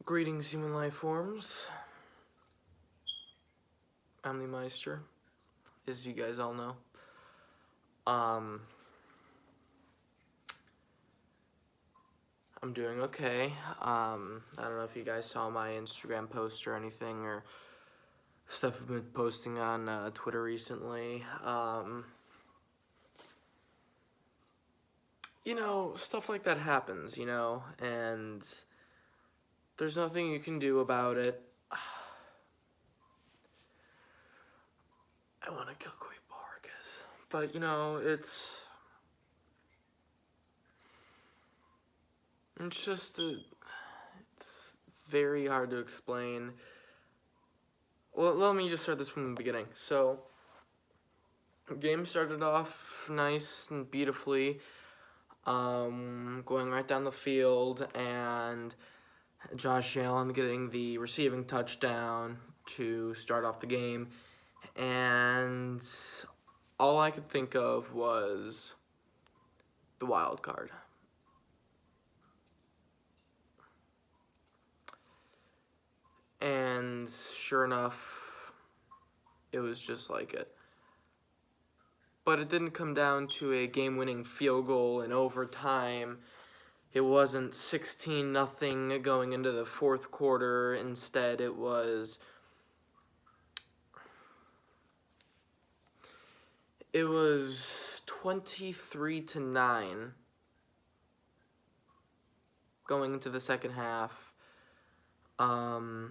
Greetings, human life forms. I'm the Meister, as you guys all know. I'm doing okay. I don't know if you guys saw my Instagram post or anything, or stuff I've been posting on Twitter recently. Stuff like that happens, and there's nothing you can do about it. I want to kill Corey Borges, but it's just it's very hard to explain. Well, let me just start this from the beginning. So, the game started off nice and beautifully, going right down the field, and Josh Allen getting the receiving touchdown to start off the game, and all I could think of was the wild card. And sure enough, it was just like it. But it didn't come down to a game-winning field goal in overtime. It wasn't 16-0 going into the fourth quarter. Instead, it was 23-9 going into the second half. Our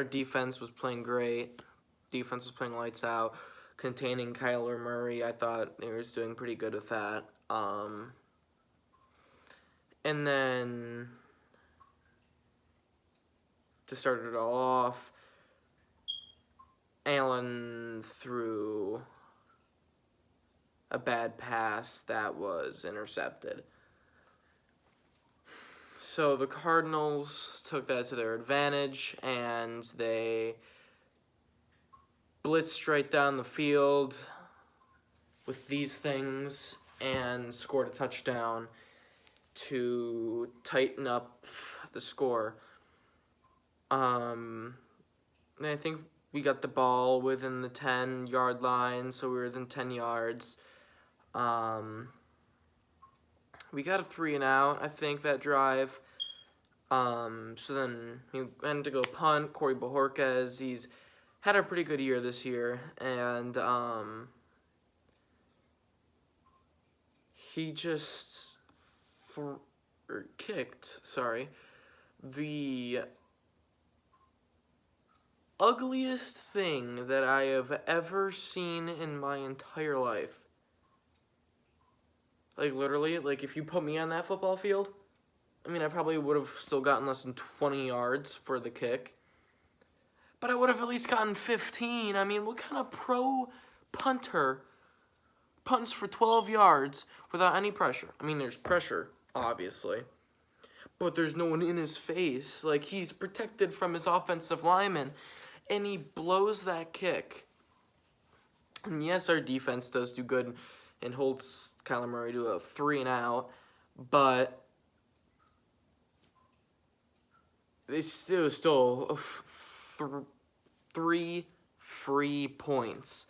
defense was playing great. Defense was playing lights out, containing Kyler Murray. I thought they was doing pretty good with that. And then to start it all off, Allen threw a bad pass that was intercepted. So the Cardinals took that to their advantage, and they blitzed right down the field with these things and scored a touchdown to tighten up the score. And I think we got the ball within the 10-yard line, so we were within 10 yards. We got a 3-and-out, I think, that drive. So then he went to go punt. Corey Borges, he's had a pretty good year this year, and he just kicked the ugliest thing that I have ever seen in my entire life. Like, literally, like, if you put me on that football field, I mean, I probably would have still gotten less than 20 yards for the kick. But I would have at least gotten 15. I mean, what kind of pro punter punts for 12 yards without any pressure? I mean, there's pressure, obviously, but there's no one in his face. Like, he's protected from his offensive lineman, and he blows that kick. And yes, our defense does do good and holds Kyler Murray to a 3-and-out, but it was still 3 free points,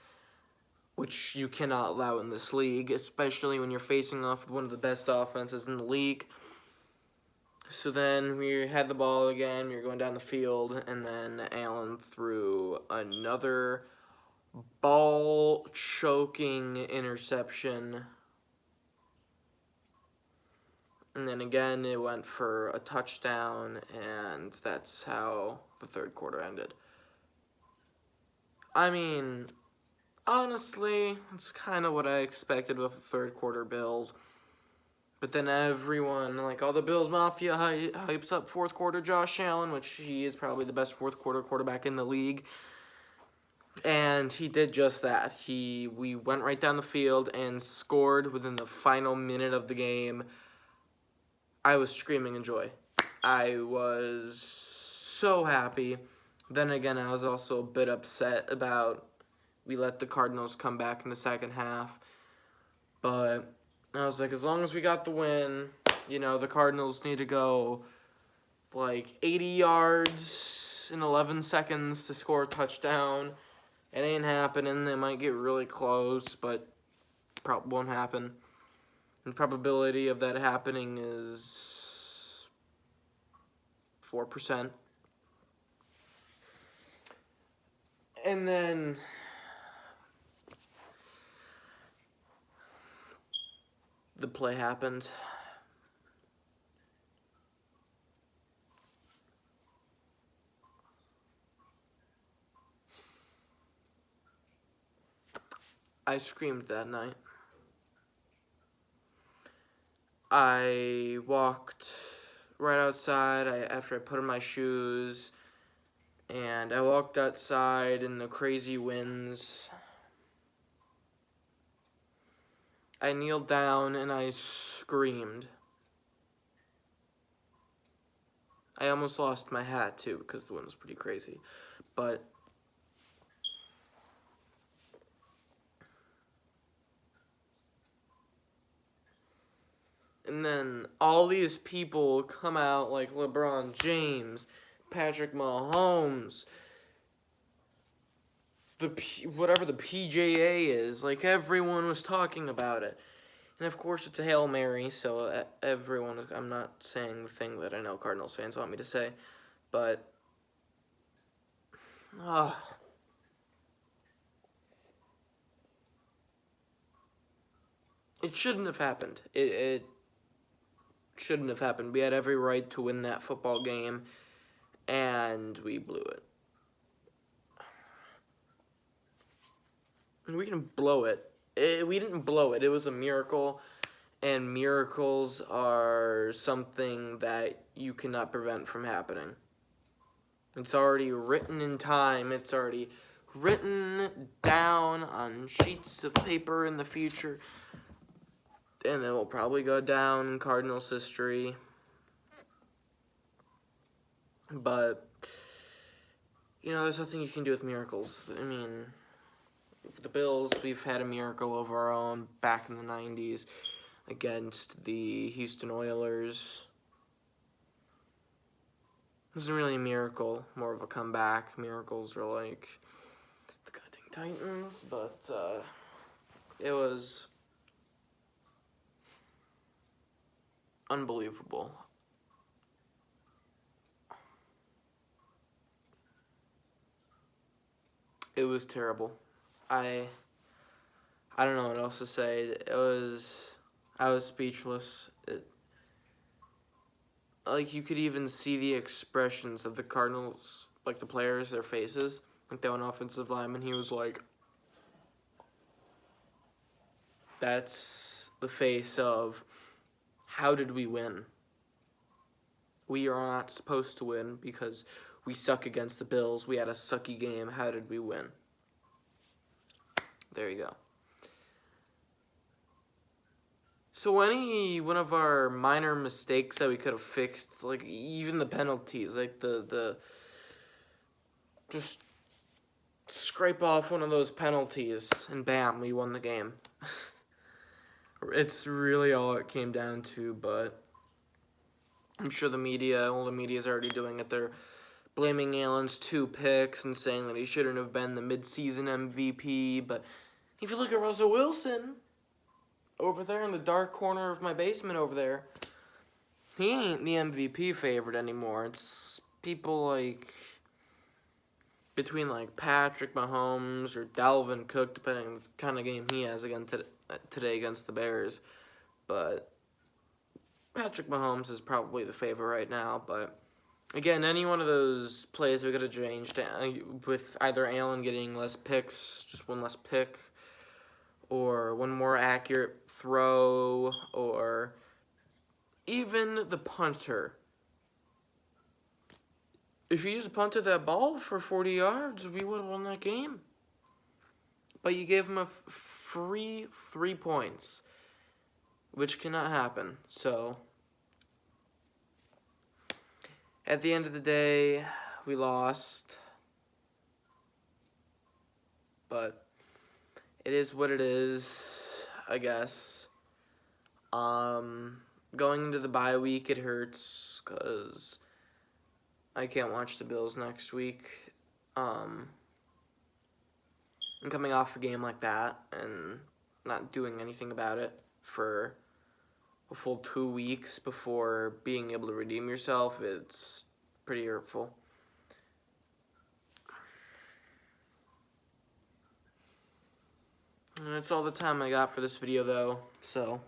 which you cannot allow in this league, especially when you're facing off one of the best offenses in the league. So then we had the ball again, we were going down the field, and then Allen threw another ball-choking interception. And then again, it went for a touchdown, and that's how the third quarter ended. I mean, honestly, it's kind of what I expected with the third quarter Bills. But then everyone, like all the Bills Mafia, hypes up fourth quarter Josh Allen, which he is probably the best fourth quarter quarterback in the league. And he did just that. We went right down the field and scored within the final minute of the game. I was screaming in joy. I was so happy. Then again, I was also a bit upset about we let the Cardinals come back in the second half. But I was like, as long as we got the win, the Cardinals need to go like 80 yards in 11 seconds to score a touchdown. It ain't happening. They might get really close, but probably won't happen. And the probability of that happening is 4%. And then the play happened. I screamed that night. I walked right outside after I put on my shoes, and I walked outside in the crazy winds. I kneeled down and I screamed. I almost lost my hat too because the wind was pretty crazy. But and then all these people come out like LeBron James, Patrick Mahomes, whatever the PJA is, like everyone was talking about it. And of course it's a Hail Mary, so everyone, I'm not saying the thing that I know Cardinals fans want me to say, but it shouldn't have happened. It shouldn't have happened. We had every right to win that football game, and we blew it. We didn't blow it. We didn't blow it. It was a miracle, and miracles are something that you cannot prevent from happening. It's already written in time. It's already written down on sheets of paper in the future, and it will probably go down in Cardinals history. But, you know, there's nothing you can do with miracles. I mean, the Bills, we've had a miracle of our own back in the 90s against the Houston Oilers. This isn't really a miracle, more of a comeback. Miracles are like the goddamn Titans, but it was unbelievable. It was terrible. I don't know what else to say. I was speechless. Like, you could even see the expressions of the Cardinals, like the players, their faces. Like, the one offensive lineman, he was like, that's the face of, how did we win? We are not supposed to win because we suck against the Bills. We had a sucky game. How did we win? There you go. So any one of our minor mistakes that we could have fixed, like even the penalties, like the just scrape off one of those penalties and bam, we won the game. It's really all it came down to, but I'm sure the media is already doing it. They're blaming Allen's 2 picks and saying that he shouldn't have been the midseason MVP, but if you look at Russell Wilson over there in the dark corner of my basement over there, he ain't the MVP favorite anymore. It's people like between like Patrick Mahomes or Dalvin Cook, depending on the kind of game he has again today against the Bears. But Patrick Mahomes is probably the favorite right now. But again, any one of those plays we could have changed with either Allen getting less picks, just one less pick, or one more accurate throw, or even the punter. If you just punted that ball for 40 yards, we would have won that game. But you gave him a free 3 points, which cannot happen. So, at the end of the day, we lost. But it is what it is, I guess. Going into the bye week, it hurts because I can't watch the Bills next week. And coming off a game like that and not doing anything about it for a full 2 weeks before being able to redeem yourself, it's pretty hurtful. And that's all the time I got for this video, though, so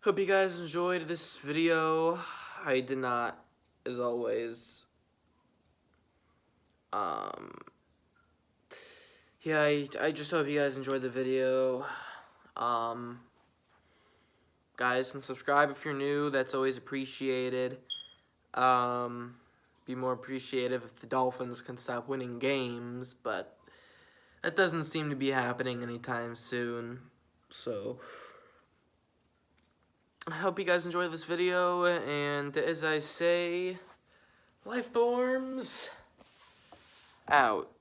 hope you guys enjoyed this video. I did not, as always. Yeah, I just hope you guys enjoyed the video. Guys, can subscribe if you're new. That's always appreciated. Be more appreciative if the Dolphins can stop winning games, but that doesn't seem to be happening anytime soon. So I hope you guys enjoyed this video, and as I say, life forms out.